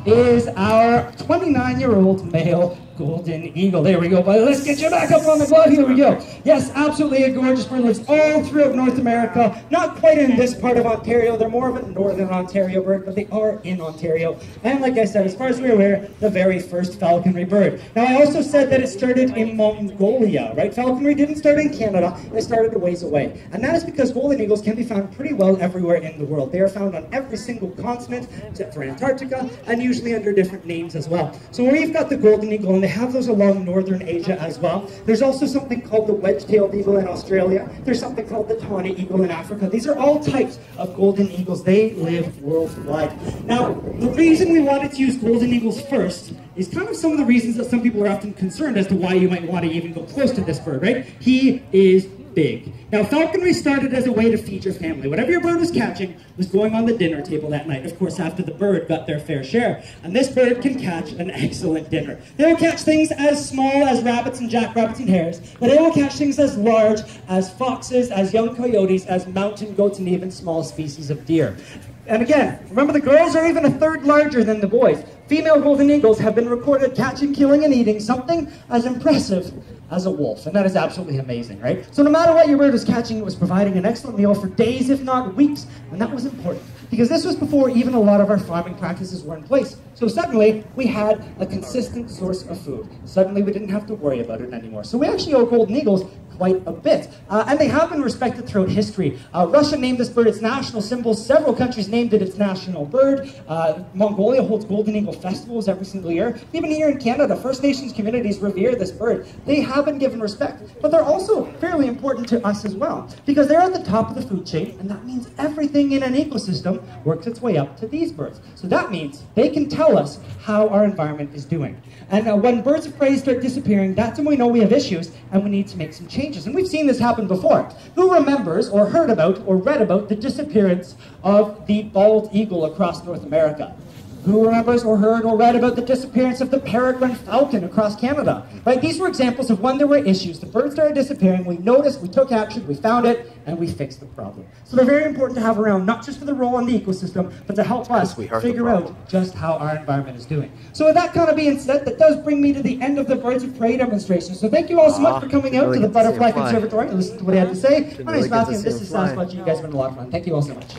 is our 29-year-old male golden eagle. There we go, buddy. Let's get you back up on the glove. Here we go. Yes, absolutely a gorgeous bird. Lives all throughout North America. Not quite in this part of Ontario. They're more of a northern Ontario bird, but they are in Ontario. And like I said, as far as we're aware, the very first falconry bird. Now, I also said that it started in Mongolia, right? Falconry didn't start in Canada. It started a ways away. And that is because golden eagles can be found pretty well everywhere in the world. They are found on every single continent, except for Antarctica, and usually under different names as well. So we've got the golden eagle, and they have those along northern Asia as well. There's also something called the wedge-tailed eagle in Australia. There's something called the tawny eagle in Africa. These are all types of golden eagles. They live worldwide. Now, the reason we wanted to use golden eagles first is kind of some of the reasons that some people are often concerned as to why you might want to even go close to this bird, right? He is big. Now, falconry started as a way to feed your family. Whatever your bird was catching was going on the dinner table that night, of course, after the bird got their fair share. And this bird can catch an excellent dinner. They will catch things as small as rabbits and jackrabbits and hares, but they will catch things as large as foxes, as young coyotes, as mountain goats, and even small species of deer. And again, remember the girls are even a third larger than the boys. Female golden eagles have been recorded catching, killing, and eating something as impressive as a wolf. And that is absolutely amazing, right? So no matter what your bird was catching, it was providing an excellent meal for days, if not weeks. And that was important, because this was before even a lot of our farming practices were in place. So suddenly, we had a consistent source of food. Suddenly, we didn't have to worry about it anymore. So we actually owe golden eagles quite a bit. And they have been respected throughout history. Russia named this bird its national symbol. Several countries named it its national bird. Mongolia holds golden eagle festivals every single year. Even here in Canada, First Nations communities revere this bird. They have been given respect, but they're also fairly important to us as well, because they're at the top of the food chain, and that means everything in an ecosystem works its way up to these birds. So that means they can tell us how our environment is doing. And when birds of prey start disappearing, that's when we know we have issues and we need to make some changes. And we've seen this happen before. Who remembers or heard about or read about the disappearance of the bald eagle across North America? Who remembers or heard or read about the disappearance of the peregrine falcon across Canada? Right? These were examples of when there were issues. The birds started disappearing, we noticed, we took action, we found it, and we fixed the problem. So they're very important to have around, not just for the role in the ecosystem, but to help us figure out just how our environment is doing. So with that kind of being said, that does bring me to the end of the Birds of Prey demonstration. So thank you all so much for coming out to the Butterfly Conservatory to listen to what I had to say. My name is Matthew, and this is Sasquatch. You guys have been a lot of fun. Thank you all so much.